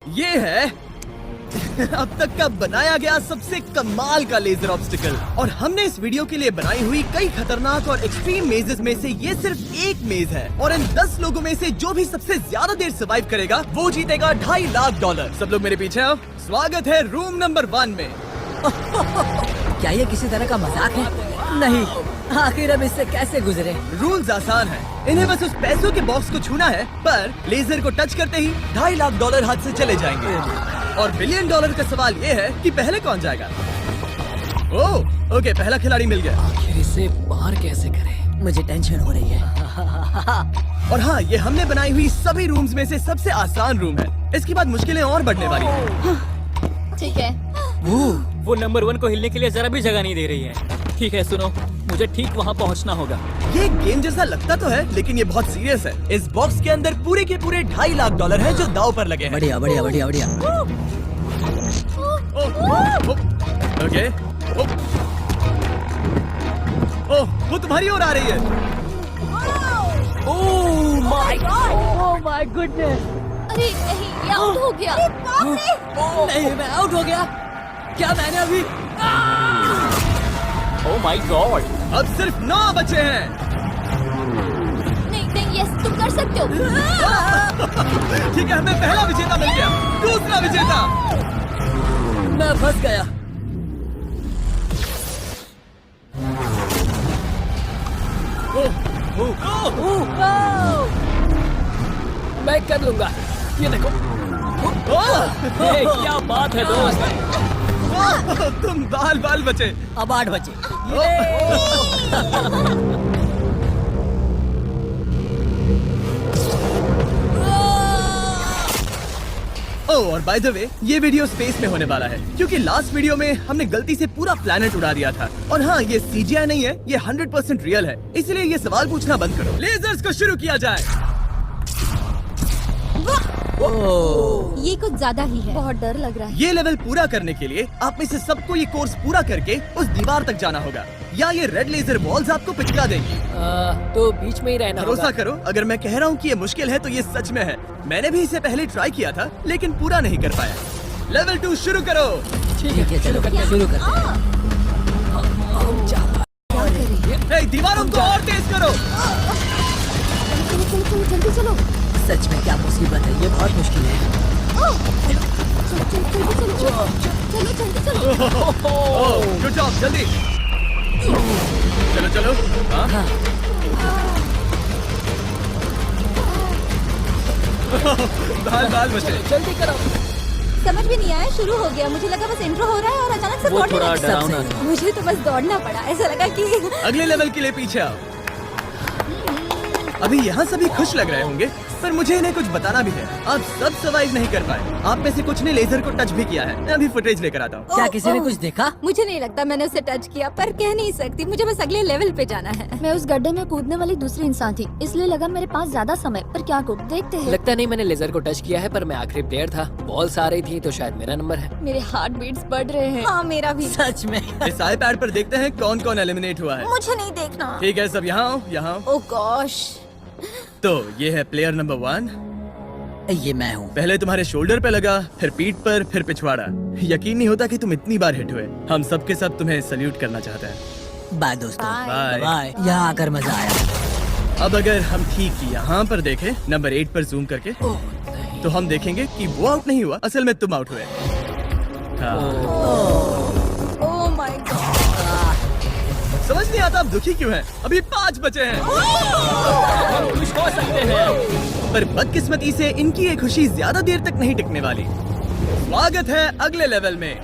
ये है अब तक का बनाया गया सबसे कमाल का लेजर ऑब्स्टिकल। और हमने इस वीडियो के लिए बनाई हुई कई खतरनाक और एक्सट्रीम मेजेस में से ये सिर्फ एक मेज है। और इन 10 लोगों में से जो भी सबसे ज्यादा देर सर्वाइव करेगा वो जीतेगा $2.5 लाख। सब लोग मेरे पीछे आओ। स्वागत है रूम नंबर 1 में। क्या ये किसी तरह का मजाक है? नहीं, आखिर हम इससे कैसे गुजरे? रूल्स आसान है, इन्हें बस उस पैसों के बॉक्स को छूना है, पर लेजर को टच करते ही $2.5 लाख हाथ से चले जाएंगे। और $1 बिलियन का सवाल ये है कि पहले कौन जाएगा। ओह ओके, पहला खिलाड़ी मिल गया। आखिर इसे बाहर कैसे करें? मुझे टेंशन हो रही है। और हाँ, ये हमने बनाई हुई सभी रूम्स में से सबसे आसान रूम है। इसके बाद मुश्किलें और बढ़ने वाली हैं। ठीक है। वो नंबर 1 को हिलने के लिए जरा भी जगह नहीं दे रही है। ठीक है सुनो, मुझे ठीक वहाँ पहुँचना होगा। ये गेम जैसा लगता तो है, लेकिन ये बहुत सीरियस है। इस बॉक्स के अंदर पूरे के पूरे $2.5 लाख हैं जो दांव पर लगे हैं। बढ़िया बढ़िया बढ़िया बढ़िया। ओके। ओह, वो तुम्हारी ओर आ रही है। Oh my God! Oh my goodness! अरे नहीं, ये आउट हो गया। नहीं, मैं आउट हो गया। क्या मैंने अभी? Oh my God! अब सिर्फ 9 बचे हैं। नहीं नहीं, यस तुम कर सकते हो। ठीक है, हमें पहला विजेता मिल गया। दूसरा विजेता। मैं फंस गया। मैं कर लूंगा। ये देखो। ये क्या बात है दोस्त? तुम बाल बचे। अब 8 बचे। ओह, और बाय द वे, ये वीडियो स्पेस में होने वाला है, क्योंकि लास्ट वीडियो में हमने गलती से पूरा प्लेनेट उड़ा दिया था। और हाँ, ये CGI नहीं है, ये 100% रियल है। इसलिए ये सवाल पूछना बंद करो। लेजर्स को शुरू किया जाए। ये कुछ ज्यादा ही है। बहुत डर लग रहा है। ये लेवल पूरा करने के लिए आप में से सबको ये कोर्स पूरा करके उस दीवार तक जाना होगा, या ये रेड लेजर वॉल्स आपको पिचका देंगी। तो बीच में ही रहना होगा। भरोसा करो, अगर मैं कह रहा हूँ कि ये मुश्किल है तो ये सच में है। मैंने भी इसे पहले ट्राई किया था, लेकिन पूरा नहीं कर पाया। लेवल 2 शुरू करो। ठीक है, चलो शुरू करते हैं। दीवारों को और तेज करो। चलो जल्दी चलो। सच में क्या मुसीबत है, ये बहुत मुश्किल है। चलो जल्दी चलो। गुड जॉब, जल्दी चलो चलो। हाँ। बाल बचे। जल्दी करो। समझ भी नहीं आया, शुरू हो गया। मुझे लगा बस इंट्रो हो रहा है और अचानक से वो दौड़ने थोड़ा लगे। डरावना था। मुझे तो बस दौड़ना पड़ा। ऐसा लगा कि अगले लेवल के लिए पीछे आओ। अभी यहाँ सभी खुश लग रहे होंगे, पर मुझे इन्हें कुछ बताना भी है। आप सब सर्वाइव नहीं कर पाए। आप में से कुछ ने लेजर को टच भी किया है। मैं अभी फुटेज लेकर आता हूँ। क्या किसी ने कुछ देखा? मुझे नहीं लगता मैंने उसे टच किया, पर कह नहीं सकती। मुझे बस अगले लेवल पे जाना है। मैं उस गड्ढे में कूदने वाली दूसरी इंसान थी, इसलिए लगा मेरे पास ज्यादा समय। पर क्या करूं, देखते हैं। लगता नहीं मैंने लेजर को टच किया है, पर मैं आखिरी प्लेयर था। बॉल्स आ रही थी तो शायद मेरा नंबर है। मेरे हार्ट बीट्स बढ़ रहे हैं। हाँ, मेरा भी। सच में? इस iPad पर देखते हैं कौन कौन एलिमिनेट हुआ है। मुझे नहीं देखना। ठीक है, सब यहाँ आओ, यहाँ आओ। ओह गॉश। तो ये है प्लेयर नंबर 1। ये मैं हूँ। पहले तुम्हारे शोल्डर पे लगा, फिर पीठ पर, फिर पिछवाड़ा। यकीन नहीं होता कि तुम इतनी बार हिट हुए। हम सब के सब तुम्हें सल्यूट करना चाहते हैं। बाय दोस्तों। बाय। बाय। यहाँ आकर मजा आया। अब अगर हम ठीक यहाँ पर देखें, नंबर 8 पर जूम करके, तो हम देखेंगे कि वो आउट नहीं हुआ, असल में तुम आउट हुए। Oh my God. समझ नहीं आता आप दुखी क्यों हैं? अभी 5 बचे हैं। हम खुश हो सकते हैं। पर बदकिस्मती से इनकी ये खुशी ज्यादा देर तक नहीं टिकने वाली। स्वागत है अगले लेवल में।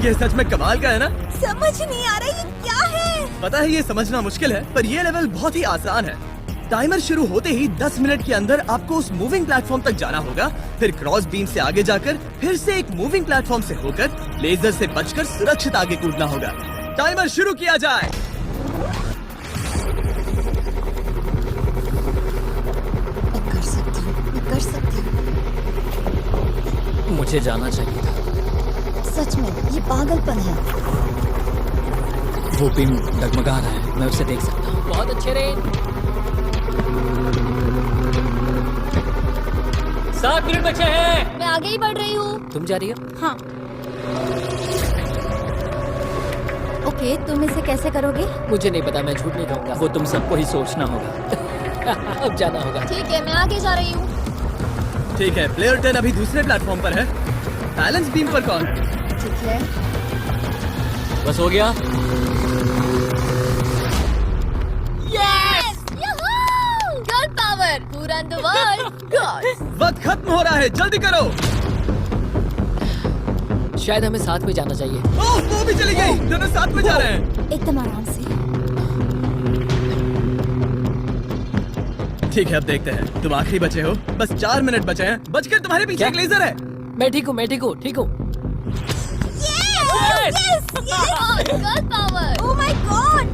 ये सच में कमाल का है ना? समझ नहीं आ रहा ये क्या है। पता है ये समझना मुश्किल है, पर ये लेवल बहुत ही आसान है। टाइमर शुरू होते ही 10 मिनट के अंदर आपको उस मूविंग प्लेटफॉर्म तक जाना होगा, फिर क्रॉस बीम से आगे जाकर फिर से एक मूविंग प्लेटफॉर्म से होकर लेजर से बचकर सुरक्षित आगे कूदना होगा। टाइमर शुरू किया जाए। कर सकती हूँ। मुझे जाना चाहिए था। सच में ये पागलपन है। वो पिन डगमगा रहा है, मैं उसे देख सकता हूँ। बहुत अच्छे रे। 7 मिनट बचे हैं। मैं आगे ही बढ़ रही हूँ। तुम जा रही हो? हाँ। ओके, तुम इसे कैसे करोगे? मुझे नहीं पता, मैं झूठ नहीं कहूँगा। वो तुम सबको ही सोचना होगा। अब जाना होगा। ठीक है, मैं आगे जा रही हूँ। ठीक है, प्लेयर 10 अभी दूसरे प्लेटफॉर्म पर है। बैलेंस बीम पर कौन? ठीक है। बस हो गया। Yes! Girl power! Who run the world? Girls! वक्त खत्म हो रहा है, जल्दी करो। शायद हमें साथ में जाना चाहिए। ओह, वो भी चली गई। दोनों साथ में जा रहे हैं। एकदम आराम से। ठीक है, अब देखते हैं। तुम आखिरी बचे हो, बस 4 मिनट बचे हैं। बचकर तुम्हारे पीछे क्या? एक लेजर है। मैं ठीक हूँ, मैं ठीक हूँ, ठीक हूँ। Yes! Girl power! Oh my God!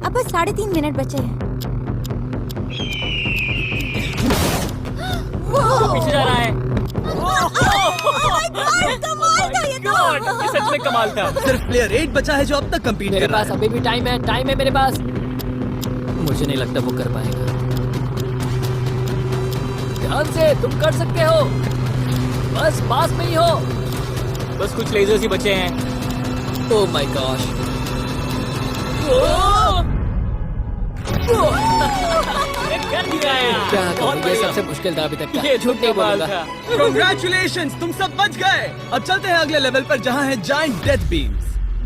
अब बस 3.5 मिनट बचे हैं। वो पीछे जा रहा है। कमाल था ये तो! God, ये सच में कमाल था। सिर्फ प्लेयर 8 बचा है जो अब तक कंपीट मेरे कर रहा पास है। अभी भी टाइम है मेरे पास। मुझे नहीं लगता वो कर पाएगा। ध्यान से, तुम कर सकते हो। बस पास में ही हो। बस कुछ लेजर्स ही बचे हैं। Oh my gosh. ये कर दिया यार। क्या बहुत करूं, ये बढ़िया। सबसे मुश्किल था अभी तक का। ये झूठ नहीं कमाल बोलूंगा। था। Congratulations, तुम सब बच गए। अब चलते हैं अगले लेवल पर जहाँ है जायंट डेथ बीम्स।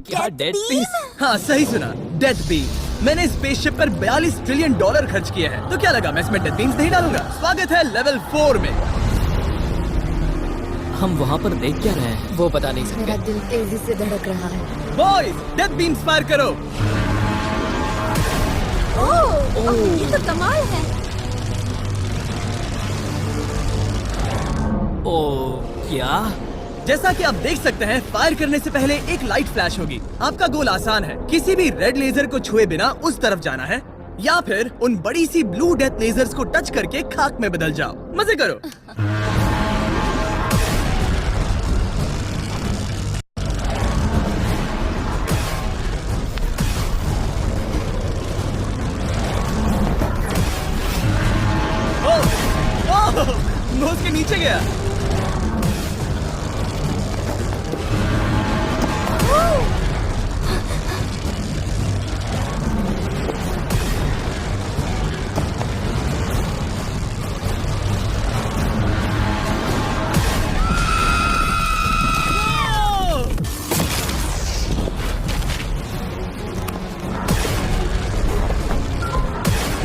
क्या डेड पीस? हाँ, सही सुना, डेथ बीम। मैंने स्पेसशिप पर $42 ट्रिलियन खर्च किए हैं, तो क्या लगा मैं इसमें डेथ बीम्स नहीं डालूंगा? स्वागत है लेवल 4 में। हम वहाँ पर देख क्या रहे हैं वो बता नहीं मेरा सकते। दिल तेजी से धड़क रहा है। बॉयज, डेथ बीम्स फायर करो। ओह, ये तो कमाल है। ओह क्या? जैसा कि आप देख सकते हैं, फायर करने से पहले एक लाइट फ्लैश होगी। आपका गोल आसान है, किसी भी रेड लेजर को छुए बिना उस तरफ जाना है, या फिर उन बड़ी सी ब्लू डेथ लेजर्स को टच करके खाक में बदल जाओ। मजे करो। नोज के नीचे गया।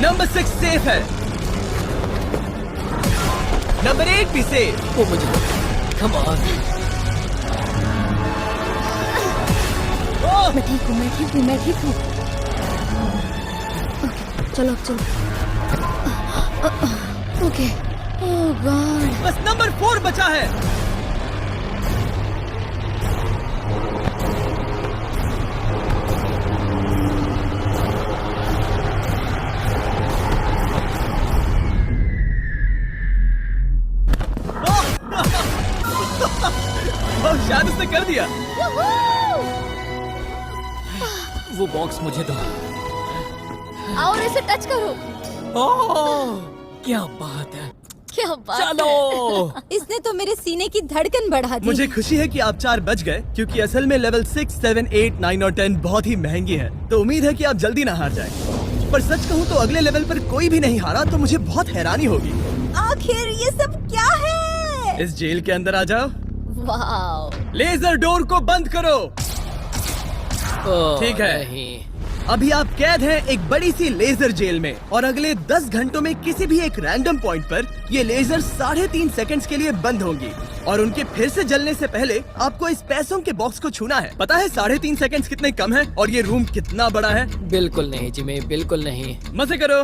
नंबर 6 सेफ है। नंबर 8 भी सेफ। वो मुझे कम ऑन। मैं ठीक हूँ, मैं ठीक हूँ, मैं ठीक हूँ। ओके, चलो अब चलो। ओके। ओह गॉड। बस नंबर 4 बचा है। शायद उसने कर दिया। वो बॉक्स मुझे दो। आओ और इसे टच करो। ओह, क्या बात है। क्या बात चलो। है। इसने तो मेरे सीने की धड़कन बढ़ा दी। मुझे खुशी है कि आप 4 बच गए, क्योंकि असल में लेवल 6, 7, 8, 9 और 10 बहुत ही महंगी है। तो उम्मीद है कि आप जल्दी ना हार जाएं। पर सच कहूँ तो अगले लेवल पर कोई भी नहीं हारा तो मुझे बहुत हैरानी होगी। आखिर ये सब क्या है? इस जेल के अंदर आ जाओ। वाओ। लेजर डोर को बंद करो। ओह, ठीक है। नहीं। अभी आप कैद हैं एक बड़ी सी लेजर जेल में, और अगले 10 घंटों में किसी भी एक रैंडम पॉइंट पर ये लेजर 3.5 सेकंड्स के लिए बंद होंगी, और उनके फिर से जलने से पहले आपको इस पैसों के बॉक्स को छूना है। पता है 3.5 सेकंड्स कितने कम है, और ये रूम कितना बड़ा है? बिल्कुल नहीं जिमी, बिल्कुल नहीं। मजे करो।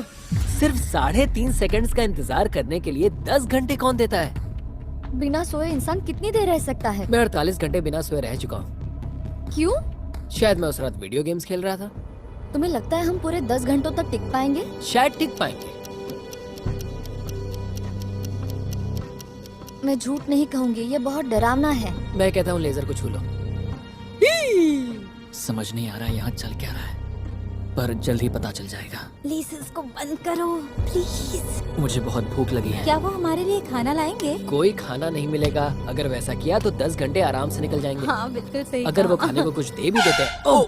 सिर्फ 3.5 सेकंड्स का इंतजार करने के लिए 10 घंटे कौन देता है? बिना सोए इंसान कितनी देर रह सकता है? मैं 48 घंटे बिना सोए रह चुका हूँ। क्यों? शायद मैं उस रात वीडियो गेम्स खेल रहा था। तुम्हें लगता है हम पूरे 10 घंटों तक टिक पाएंगे? शायद टिक पाएंगे। मैं झूठ नहीं कहूंगी, ये बहुत डरावना है। मैं कहता हूँ लेजर को छू लो। समझ नहीं आ रहा यहाँ चल क्या रहा है। पर जल्द ही पता चल जाएगा। प्लीज इसको बंद करो प्लीज। मुझे बहुत भूख लगी है। क्या वो हमारे लिए खाना लाएंगे? कोई खाना नहीं मिलेगा। अगर वैसा किया तो 10 घंटे आराम से निकल जाएंगे। हाँ बिल्कुल सही। अगर वो कहा। खाने को कुछ दे भी देते हैं। ओह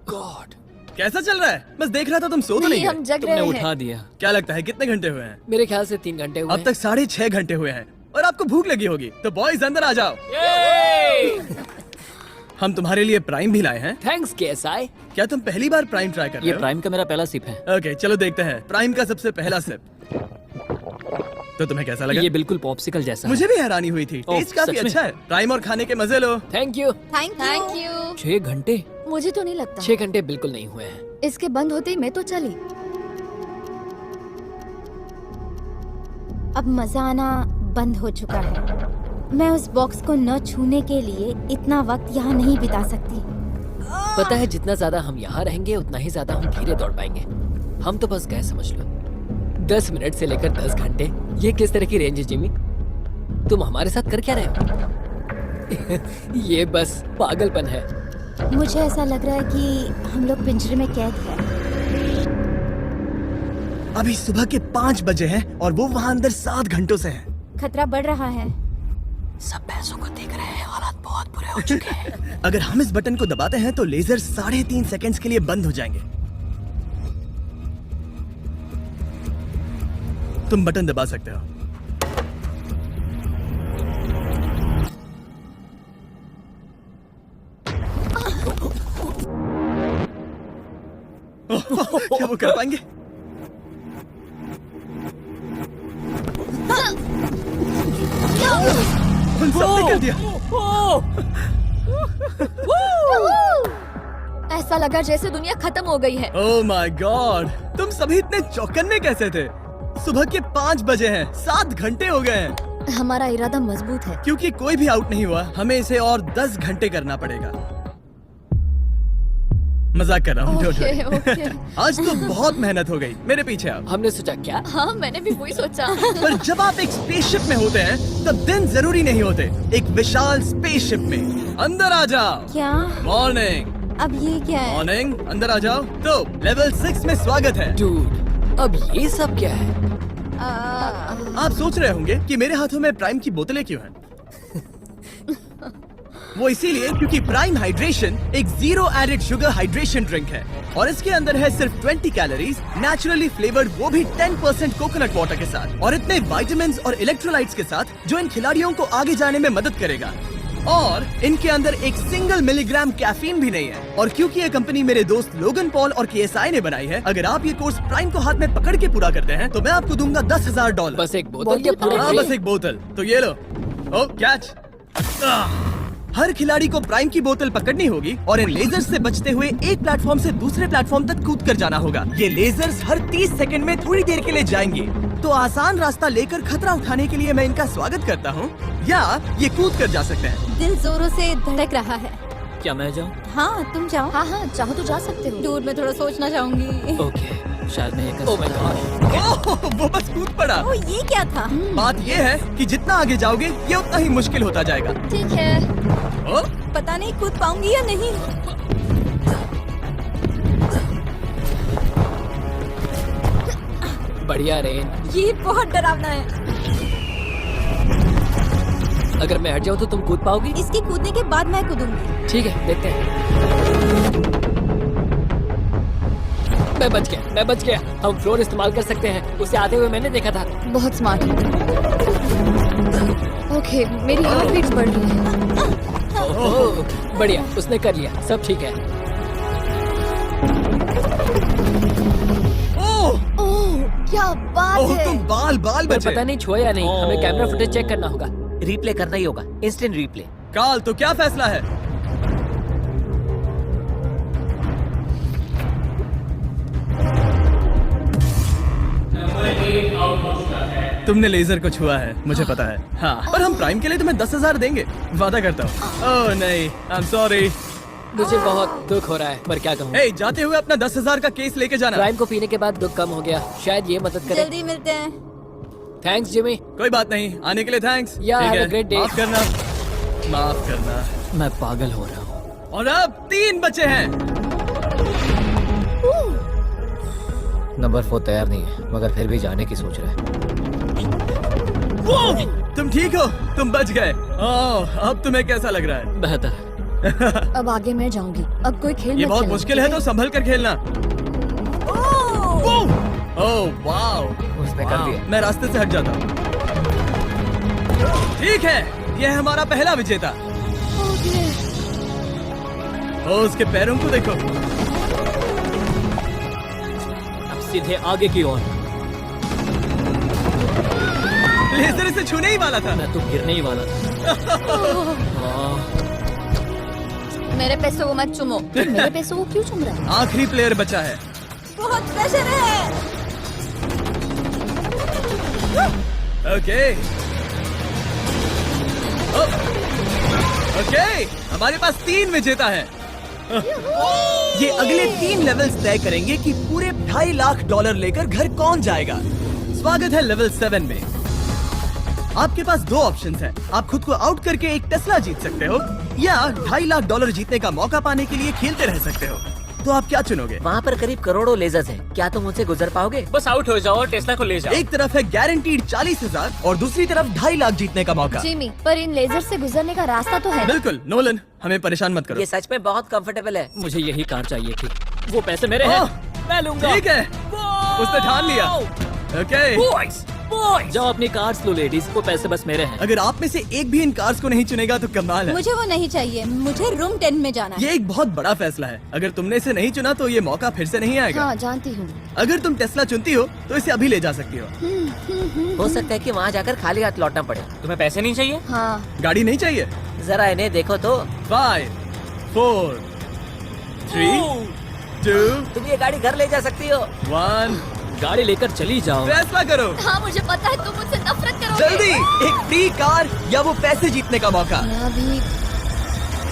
गॉड, कैसा चल रहा है? बस देख रहा था, तुम सो तो नहीं नहीं, हम गए? जग तुमने रहे उठा हैं। दिया। क्या लगता है कितने घंटे हुए हैं? मेरे ख्याल से 3 घंटे हुए अब तक 6.5 घंटे हुए हैं और आपको भूख लगी होगी। तो बॉयज अंदर आ जाओ। हम तुम्हारे लिए प्राइम भी लाए हैं। Thanks KSI। क्या तुम पहली बार प्राइम ट्राई कर ये रहे हो? प्राइम का मेरा पहला सिप है। ओके चलो देखते हैं प्राइम का सबसे पहला सिप। तो तुम्हें कैसा लगा? ये बिल्कुल पॉप्सिकल जैसा मुझे भी हैरानी हुई थी। ओह, टेस्ट काफी सच में? अच्छा है। प्राइम और खाने के मजे लो। Thank you. Thank you. 6 घंटे? मुझे तो नहीं लगता। 6 घंटे बिल्कुल नहीं हुए हैं। इसके बंद होते ही मैं तो चली। अब मजा आना बंद हो चुका है। मैं उस बॉक्स को न छूने के लिए इतना वक्त यहाँ नहीं बिता सकती। पता है जितना ज्यादा हम यहाँ रहेंगे उतना ही ज्यादा हम धीरे दौड़ पाएंगे। हम तो बस गए समझ लो। 10 मिनट से लेकर 10 घंटे, ये किस तरह की रेंज है जिमी? तुम हमारे साथ कर क्या रहे हो? ये बस पागलपन है। मुझे ऐसा लग रहा है कि हम लोग पिंजरे में कैद हैं। अभी सुबह के 5 बजे हैं और वो वहाँ अंदर 7 घंटों से हैं। खतरा बढ़ रहा है। सब पैसों को देख रहे हैं, हालात बहुत बुरे हो चुके हैं। अगर हम इस बटन को दबाते हैं तो लेजर 3.5 सेकंड्स के लिए बंद हो जाएंगे। तुम बटन दबा सकते हो। क्या वो कर पाएंगे? उन सब ने कर दिया। ऐसा लगा जैसे दुनिया खत्म हो गई है। ओह माय गॉड, तुम सभी इतने चौकन्ने कैसे थे? सुबह के 5 बजे हैं, 7 घंटे हो गए हैं। हमारा इरादा मजबूत है। क्योंकि कोई भी आउट नहीं हुआ, हमें इसे और 10 घंटे करना पड़ेगा। मजाक कर रहा हूँ। don't worry। ओके। आज तो बहुत मेहनत हो गई। मेरे पीछे आओ। हमने सोचा क्या? हाँ मैंने भी वही सोचा। पर जब आप एक स्पेसशिप में होते हैं तब दिन जरूरी नहीं होते। एक विशाल स्पेसशिप में अंदर आ जाओ। क्या? मॉर्निंग अब ये क्या है? मॉर्निंग, अंदर आ जाओ। तो लेवल 6 में स्वागत है। डूड, अब ये सब क्या है? आप सोच रहे होंगे कि मेरे हाथों में प्राइम की बोतलें क्यों हैं? वो इसीलिए क्योंकि प्राइम हाइड्रेशन एक 0 एडेड शुगर हाइड्रेशन ड्रिंक है और इसके अंदर है सिर्फ 20 कैलोरीज, नेचुरली फ्लेवर्ड, वो भी 10% कोकोनट वाटर के साथ, और इतने विटामिन्स और इलेक्ट्रोलाइट्स के साथ जो इन खिलाड़ियों को आगे जाने में मदद करेगा। और इनके अंदर एक सिंगल मिलीग्राम कैफीन भी नहीं है। और क्योंकि ये कंपनी मेरे दोस्त लोगन पॉल और KSI ने बनाई है, अगर आप ये कोर्स प्राइम को हाथ में पकड़ के पूरा करते हैं तो मैं आपको दूंगा $10,000। बस एक बोतल के पूरे हाँ, फ्री? बस एक बोतल। तो ये लो। ओ कैच। हर खिलाड़ी को प्राइम की बोतल पकड़नी होगी और इन लेजर्स से बचते हुए एक प्लेटफॉर्म से दूसरे प्लेटफॉर्म तक कूद कर जाना होगा। ये लेजर्स हर 30 सेकंड में थोड़ी देर के लिए जाएंगे। तो आसान रास्ता लेकर खतरा उठाने के लिए मैं इनका स्वागत करता हूँ, या ये कूद कर जा सकते हैं। दिल जोरों से धड़क रहा है। क्या मैं जाऊँ? हाँ तुम जाओ। हाँ चाहो तो जा सकते हो। दूर में थोड़ा सोचना चाहूंगी। ओके, शायद मैं ये कर ओह माय सकता हूँ। गॉड, ओह, वो बस कूद पड़ा। ओ ये क्या था? बात ये है कि जितना आगे जाओगे ये उतना ही मुश्किल होता जाएगा। ठीक है। ओ, पता नहीं कूद पाऊंगी या नहीं। बढ़िया रेन। ये बहुत डरावना है। अगर मैं हट जाऊँ तो तुम कूद पाओगी? इसके कूदने के बाद मैं कूदूंगी। ठीक है, देखते हैं। मैं बच गया। हम फ्लोर इस्तेमाल कर सकते हैं, उसे आते हुए मैंने देखा था। बहुत स्मार्ट। ओके मेरी हार्ट बीट्स बढ़ रही है। ओह, बढ़िया, उसने कर लिया, सब ठीक है। ओह, ओह क्या बात ओह, है। तुम बाल पर बचे। पता नहीं छुआ या नहीं, हमें कैमरा फुटेज चेक करना होगा। रिप्ले करना ही होगा, इंस्टेंट रिप्ले। काल, तो क्या फैसला है? तुमने लेजर को छुआ है, मुझे पता है। हाँ, पर हम प्राइम के लिए तुम्हें 10,000 देंगे, वादा करता हूँ। ओह नहीं, आई एम सॉरी। मुझे बहुत दुख हो रहा है, पर क्या कहूँ। हे, जाते हुए अपना 10,000 का केस लेके जाना। प्राइम को पीने के बाद दुख कम हो गया, शायद ये मदद करे। जल्दी मिलते हैं। Thanks Jimmy. कोई बात नहीं, आने के लिए थैंक्स। Yeah, ठीक have a है, great day. माफ करना, माफ करना। मैं पागल हो रहा हूँ। और अब 3 बचे हैं। नंबर 4 तैयार नहीं है, मगर फिर भी जाने की सोच रहा है। तुम ठीक हो? तुम बच गए। ओह, अब तुम्हें कैसा लग रहा है? बेहतर। अब आगे मैं जाऊंगी। अब कोई खेल ये मत बहुत खेलना, मुश्किल है, ठीक तो संभल कर खेलना। ओह वाओ, उसने कर दिया। मैं रास्ते से हट जाता हूँ। ठीक है, यह है हमारा पहला विजेता। ओके। ओ, उसके पैरों को देखो। अब सीधे आगे की ओर। लेजर इसे छूने ही वाला था। मैं तो गिरने ही वाला था। मेरे पैसों को मत चुमो। मेरे पैसों को क्यों चुम रहा है? आखिरी प्लेयर बचा है। बहुत प्रेशर है। ओके ओके, हमारे पास 3 विजेता है। ये अगले 3 लेवल्स तय करेंगे कि पूरे $2.5 लाख लेकर घर कौन जाएगा। स्वागत है लेवल 7 में। आपके पास 2 ऑप्शंस हैं। आप खुद को आउट करके एक टेस्ला जीत सकते हो, या $2.5 लाख जीतने का मौका पाने के लिए खेलते रह सकते हो। तो आप क्या चुनोगे? वहाँ पर करीब करोड़ों लेजर्स हैं। क्या तुम उनसे गुजर पाओगे? बस आउट हो जाओ और टेस्ला को ले जाओ। एक तरफ है गारंटीड 40,000 और दूसरी तरफ $2.5 लाख जीतने का मौका। जिमी, पर इन लेजर से गुजरने का रास्ता तो है। बिल्कुल नोलन, हमें परेशान मत करो। ये सच में बहुत कंफर्टेबल है। मुझे यही कार चाहिए थी। वो पैसे मेरे हैं, ओह, मैं लूंगा। ठीक है, उसने ठान लिया। ओके, बॉयज बॉयज, जाओ अपनी कार्स लो लेडीज, वो पैसे बस मेरे हैं। अगर आप में से एक भी इन कार्स को नहीं चुनेगा तो कमाल है। मुझे वो नहीं चाहिए। मुझे रूम 10 में जाना है। ये एक बहुत बड़ा फैसला है। अगर तुमने इसे नहीं चुना तो ये मौका फिर से नहीं आएगा। हाँ, जानती हूँ। अगर तुम टेस्ला चुनती हो तो इसे अभी ले जा सकती हो। हो सकता है कि वहाँ जाकर खाली हाथ लौटना पड़े। तुम्हें पैसे नहीं चाहिए? हाँ। गाड़ी नहीं चाहिए? जरा इन्हें देखो तो। 5 4 3 2 तुम ये गाड़ी घर ले जा सकती हो। 1, गाड़ी लेकर चली जाओ। फैसला करो हाँ, मुझे पता है तुम मुझसे नफरत करोगे। जल्दी। एक फ्री कार या वो पैसे जीतने का मौका। मैं अभी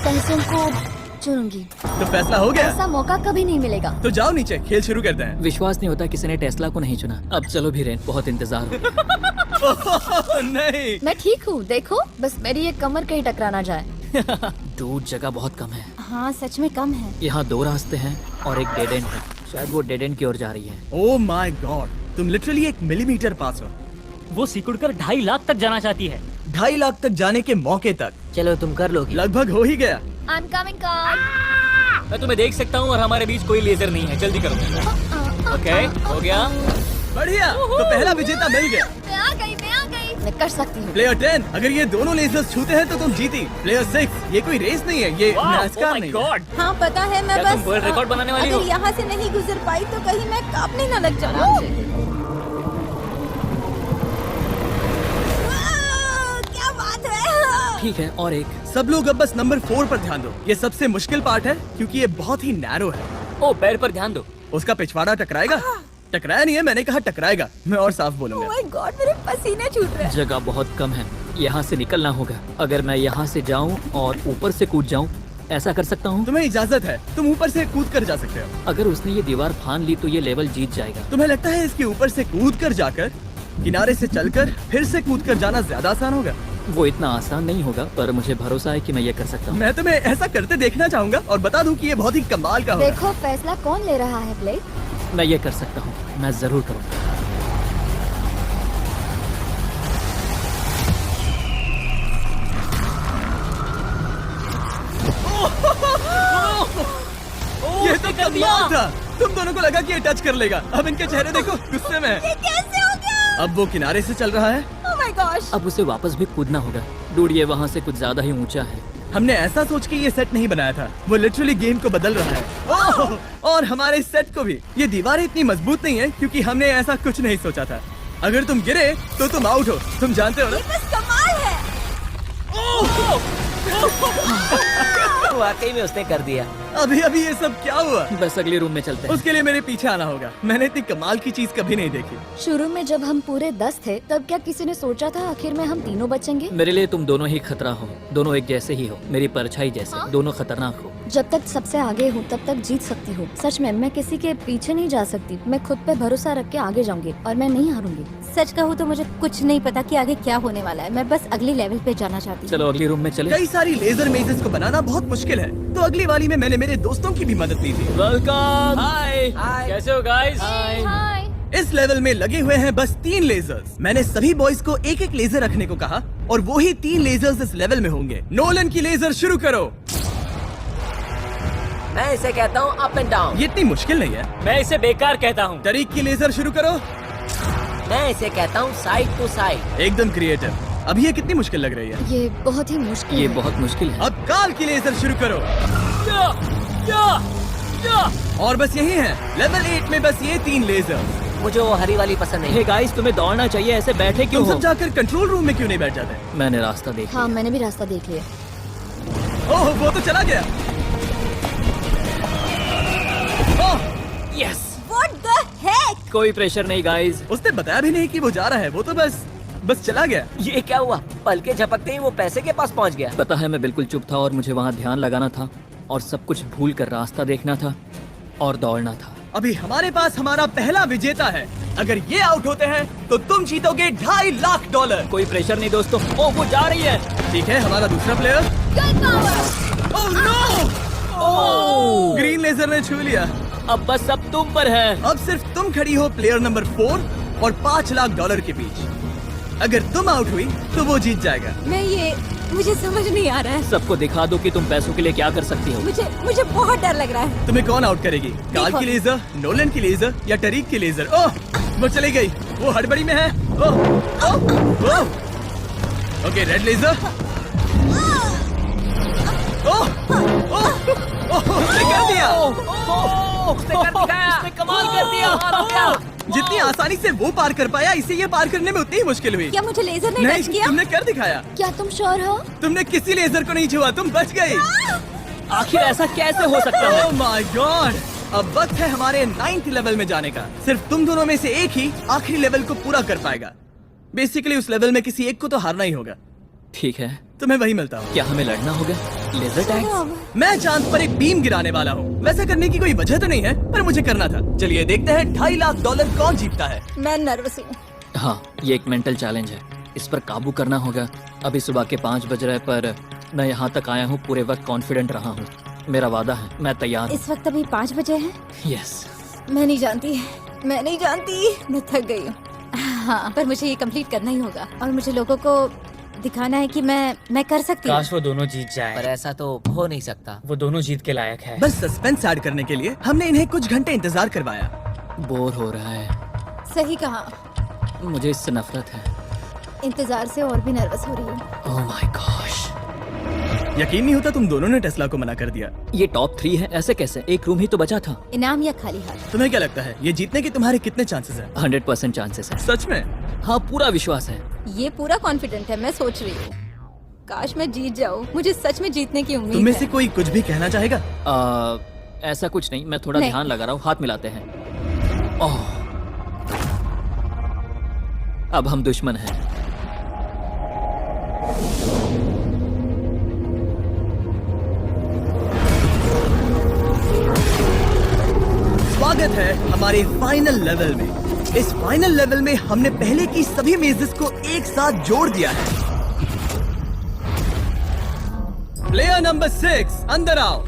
पैसों को चुनूंगी। तो फैसला हो गया। ऐसा मौका कभी नहीं मिलेगा। तो जाओ नीचे, खेल शुरू करते हैं। विश्वास नहीं होता किसी ने टेस्ला को नहीं चुना। अब चलो भी रेन, बहुत इंतजार हो गया। नहीं, मैं ठीक हूँ। देखो, बस मेरी ये कमर कहीं टकरा ना जाए। दूर जगह बहुत कम है। हाँ, सच में कम है। यहाँ 2 रास्ते हैं और एक डेड एंड है। शायद वो डेड एंड की ओर जा रही है। ओह माय गॉड, तुम लिटरली 1 मिलीमीटर पास हो। वो सिकुड़कर 2.5 लाख तक जाना चाहती है। 2.5 लाख तक जाने के मौके तक चलो तुम कर लोगी। लगभग हो ही गया। I'm coming, car. मैं तुम्हें देख सकता हूँ और हमारे बीच कोई लेजर नहीं है। जल्दी करो। ओके, हो गया। बढ़िया, तो पहला विजेता मिल गया। मैं आ गई। मैं कर सकती हूँ। प्लेयर 10, अगर ये दोनों लेजर्स छूते हैं तो तुम जीती। प्लेयर 6, ये कोई रेस नहीं है, ये NASCAR नहीं है। हाँ, पता है। मैं क्या बस तुम वर्ल्ड रिकॉर्ड बनाने वाली हो? अगर यहाँ से नहीं गुजर पाई तो कहीं मैं कांपने न लग जाऊँ। क्या बात है। ठीक है, और एक। सब लोग अब बस नंबर 4 पर ध्यान दो। ये सबसे मुश्किल पार्ट है क्योंकि ये बहुत ही नैरो है। ओ, पैर पर ध्यान दो। उसका पिछवाड़ा टकराएगा। टकराया नहीं है, मैंने कहा टकराएगा। मैं और साफ बोलूंगा। Oh my God, मेरे पसीने छूट रहे हैं। जगह बहुत कम है, यहाँ से निकलना होगा। अगर मैं यहाँ से जाऊँ और ऊपर से कूद जाऊँ, ऐसा कर सकता हूँ? तुम्हें इजाजत है, तुम ऊपर से कूद कर जा सकते हो। अगर उसने ये दीवार फान ली तो ये लेवल जीत जाएगा। तुम्हें लगता है इसके ऊपर से कूद कर जाकर किनारे से चलकर फिर से कूद कर जाना ज्यादा आसान होगा? वो इतना आसान नहीं होगा, पर मुझे भरोसा है कि मैं ये कर सकता हूँ। मैं तुम्हें ऐसा करते देखना चाहूंगा और बता दूं कि ये बहुत ही कमाल का होगा। देखो, फैसला कौन ले रहा है, ब्लेक? मैं ये कर सकता हूँ, मैं जरूर करूँगा। ये तो कमाल था। तुम दोनों को लगा कि ये टच कर लेगा। अब इनके चेहरे देखो, गुस्से में है। ये कैसे हो गया? अब वो किनारे से चल रहा है। Oh my gosh! अब उसे वापस भी कूदना होगा। डूड, ये वहाँ से कुछ ज्यादा ही ऊंचा है। हमने ऐसा सोच के ये सेट नहीं बनाया था। वो लिटरली गेम को बदल रहा है। ओह! और हमारे सेट को भी। ये दीवारें इतनी मजबूत नहीं है क्योंकि हमने ऐसा कुछ नहीं सोचा था। अगर तुम गिरे तो तुम आउट हो। तुम जानते हो ना? ये बस कमाल है। वाकई में उसने कर दिया। अभी अभी ये सब क्या हुआ? बस अगले रूम में चलते हैं। उसके लिए मेरे पीछे आना होगा। मैंने इतनी कमाल की चीज कभी नहीं देखी। शुरू में जब हम पूरे 10 थे तब क्या किसी ने सोचा था आखिर में हम तीनों बचेंगे? मेरे लिए तुम दोनों ही खतरा हो। दोनों एक जैसे ही हो, मेरी परछाई जैसे। दोनों खतरनाक हो। जब तक सबसे आगे हूँ तब तक जीत सकती हूँ। सच में मैं किसी के पीछे नहीं जा सकती। मैं खुद पे भरोसा रख के आगे जाऊंगी और मैं नहीं हारूंगी। सच कहूँ तो मुझे कुछ नहीं पता कि आगे क्या होने वाला है। मैं बस अगले लेवल पे जाना चाहती हूँ। चलो अगली रूम में चले। कई सारी लेजर मेजेस को बनाना बहुत मुश्किल है, तो अगली वाली में मैंने मेरे दोस्तों की भी मदद ली थी। वेलकम। हाय। कैसे हो गाइस? हाय। इस लेवल में लगे हुए हैं बस 3 लेजर्स। मैंने सभी बॉयज को एक एक लेजर रखने को कहा और वो ही 3 लेजर्स इस लेवल में होंगे। नोलन की लेजर शुरू करो। मैं इसे कहता हूँ अप एंड डाउन। ये इतनी मुश्किल नहीं है। मैं इसे बेकार कहता हूँ। तरीक की लेजर शुरू करो। मैं इसे कहता हूँ साइड टू साइड। एकदम क्रिएटिव। अब ये कितनी मुश्किल लग रही है। ये बहुत ही मुश्किल ये है। बहुत मुश्किल है। अब काल की लेजर शुरू करो। और बस यही है लेवल 8 में, बस ये 3 लेजर। मुझे वो हरी वाली पसंद नहीं। हे गाइस, तुम्हें दौड़ना चाहिए, ऐसे बैठे क्यों तुम हो? सब जाकर कंट्रोल रूम में क्यों नहीं बैठ जाते? मैंने रास्ता देखा। हाँ, मैंने भी रास्ता देख लिया। ओह, वो तो चला गया। ओह, यस। What the heck? कोई प्रेशर नहीं गाइस। उसने बताया भी नहीं कि वो जा रहा है, वो तो बस चला गया। ये क्या हुआ? पल के झपकते ही वो पैसे के पास पहुँच गया। पता है, मैं बिल्कुल चुप था और मुझे वहाँ ध्यान लगाना था और सब कुछ भूल कर रास्ता देखना था और दौड़ना था। अभी हमारे पास हमारा पहला विजेता है। अगर ये आउट होते हैं तो तुम जीतोगे $2.5 लाख। कोई प्रेशर नहीं दोस्तों। ओ, वो जा रही है। ठीक है, हमारा दूसरा player. Oh no! Oh! Green laser ने छू लिया। अब बस सब तुम पर है। अब सिर्फ तुम खड़ी हो प्लेयर नंबर 4 और $5 लाख के बीच। अगर तुम आउट हुई तो वो जीत जाएगा। मुझे समझ नहीं आ रहा है। सबको दिखा दो कि तुम पैसों के लिए क्या कर सकती हो। मुझे बहुत डर लग रहा है। तुम्हें कौन आउट करेगी? काल की लेजर, नोलन की लेजर या टरीक की लेजर? ओह, वो चली गई। वो हड़बड़ी में है। Oh, oh, oh. Okay, red laser. Oh, oh, oh, उसने कर दिया। उसने कर दिखाया। उसने कमाल कर दिया। जितनी आसानी से वो पार कर पाया, इसे ये पार करने में उतनी ही मुश्किल हुई। क्या मुझे लेजर ने नहीं, टच किया? तुमने कर दिखाया। क्या तुम श्योर हो? तुमने किसी लेजर को नहीं छुआ, तुम बच गई। आखिर ऐसा कैसे हो सकता है? Oh my God! अब वक्त है हमारे 9th लेवल में जाने का। सिर्फ तुम दोनों में से एक ही आखिरी लेवल को पूरा कर पाएगा। बेसिकली उस लेवल में किसी एक को तो हारना ही होगा। ठीक है, तुम्हें वही मिलता हूँ। क्या हमें लड़ना होगा? Laser tag? मैं चांद पर एक बीम गिराने वाला हूँ। वैसा करने की कोई वजह तो नहीं है, पर मुझे करना था। चलिए देखते हैं $2.5 लाख कौन जीतता है। मैं नर्वस हूँ। हाँ, ये एक मेंटल चैलेंज है। इस पर काबू करना होगा। अभी सुबह के 5 बज रहे, पर मैं यहाँ तक आया हूँ, पूरे वक्त कॉन्फिडेंट रहा हूँ। मेरा वादा है, मैं तैयार हूँ। इस वक्त अभी 5 बजे हैं। यस। मैं नहीं जानती, मैं थक गई हूँ। हाँ, पर मुझे ये कंप्लीट करना ही होगा और मुझे लोगों को दिखाना है कि मैं कर सकती हूँ। काश वो दोनों जीत जाए, पर ऐसा तो हो नहीं सकता। वो दोनों जीत के लायक है। बस सस्पेंस ऐड करने के लिए हमने इन्हें कुछ घंटे इंतजार करवाया। बोर हो रहा है। सही कहा। मुझे इससे नफरत है। इंतजार से और भी नर्वस हो रही हूँ। Oh my gosh. यकीन नहीं होता तुम दोनों ने टेस्ला को मना कर दिया। ये टॉप 3 है, ऐसे कैसे? एक रूम ही तो बचा था। इनाम या खाली हाथ? तुम्हें क्या लगता है ये जीतने के तुम्हारे कितने चांसेस हैं? 100% चांसेस है। सच में? हाँ, पूरा विश्वास है। ये पूरा कॉन्फिडेंट है। मैं सोच रही हूँ काश मैं जीत जाऊँ। मुझे सच में जीतने की उम्मीद तुम में है। से कोई कुछ भी कहना चाहेगा? ऐसा कुछ नहीं, मैं थोड़ा नहीं। ध्यान लगा रहा हूँ। हाथ मिलाते हैं। ओह, अब हम दुश्मन हैं। स्वागत है हमारे फाइनल लेवल में। इस फाइनल लेवल में हमने पहले की सभी मेजेस को एक साथ जोड़ दिया है। प्लेयर नंबर 6 अंदर आओ।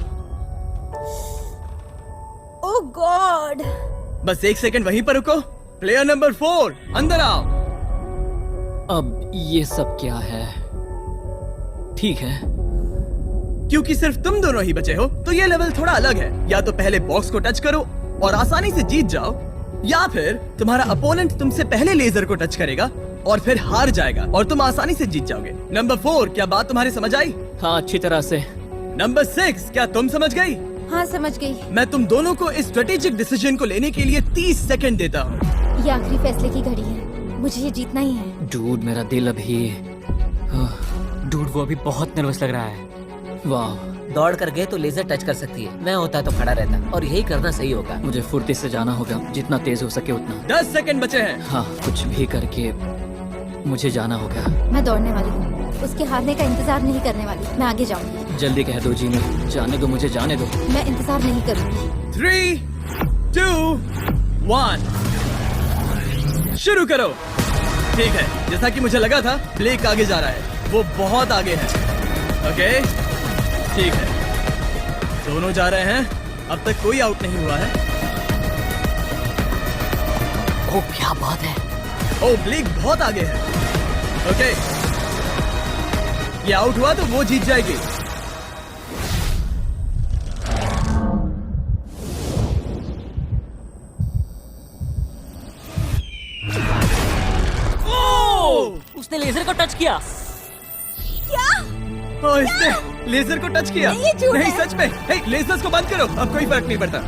ओह गॉड। बस 1 सेकंड वहीं पर रुको। प्लेयर नंबर 4 अंदर आओ। अब ये सब क्या है? ठीक है, क्योंकि सिर्फ तुम दोनों ही बचे हो तो ये लेवल थोड़ा अलग है। या तो पहले बॉक्स को टच करो और आसानी से जीत जाओ, या फिर तुम्हारा अपोनेंट तुमसे पहले लेजर को टच करेगा और फिर हार जाएगा और तुम आसानी से जीत जाओगे। नंबर 4, क्या बात तुम्हारे समझ आई? हाँ, अच्छी तरह से। नंबर 6, क्या तुम समझ गई? हाँ, समझ गई। मैं तुम दोनों को इस स्ट्रेटेजिक डिसीजन को लेने के लिए 30 सेकंड देता हूँ। ये आखिरी फैसले की घड़ी है। मुझे ये जीतना ही है। डूड, मेरा दिल अभी। डूड, वो अभी बहुत नर्वस लग रहा है। वाह, दौड़ कर गए तो लेजर टच कर सकती है। मैं होता तो खड़ा रहता और यही करना सही होगा। मुझे फुर्ती से जाना होगा, जितना तेज हो सके उतना। 10 सेकंड बचे हैं। हाँ, कुछ भी करके मुझे जाना होगा। मैं दौड़ने वाली हूँ। उसके हारने का इंतजार नहीं करने वाली। मैं आगे जाऊंगी। जल्दी कह दो जीनी, जाने दो, मुझे जाने दो। मैं इंतजार नहीं करूंगी। 3, 2, 1 शुरू करो। ठीक है, जैसा कि मुझे लगा था, ब्लेक आगे जा रहा है। वो बहुत आगे है। ओके, ठीक है। दोनों जा रहे हैं, अब तक कोई आउट नहीं हुआ है। ओ क्या बात है। ओ ब्लेक बहुत आगे है। ओके, ये आउट हुआ तो वो जीत जाएगी। उसने लेजर को टच किया। ओ, इसने लेजर को टच किया। नहीं, ये झूठ नहीं है। सच में। हे, लेजर्स को बंद करो, अब कोई फर्क नहीं पड़ता।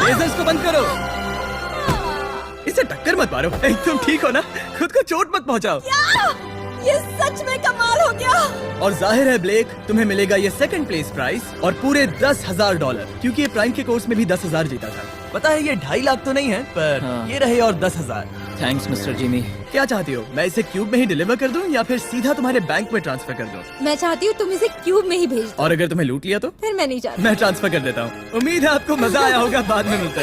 लेजर्स को बंद करो। इसे टक्कर मत मारो। हे, तुम ठीक हो ना? खुद को चोट मत पहुंचाओ। ये सच में कमाल हो गया। और जाहिर है ब्लेक, तुम्हें मिलेगा ये सेकंड प्लेस प्राइस और पूरे $10,000, क्योंकि ये प्राइम के कोर्स में भी 10,000 जीता था। पता है ये 2.5 लाख तो नहीं है, पर हाँ। ये रहे और 10,000। Thanks mister Jimmy. क्या चाहती हो, मैं इसे क्यूब में ही डिलीवर कर दूं या फिर सीधा तुम्हारे बैंक में ट्रांसफर कर दूं? मैं चाहती हूँ तुम इसे क्यूब में ही भेज दो। और अगर तुम्हें लूट लिया तो फिर मैं नहीं चाहती। मैं ट्रांसफर कर देता हूँ। उम्मीद है आपको मजा आया होगा। बाद में मिलते हैं।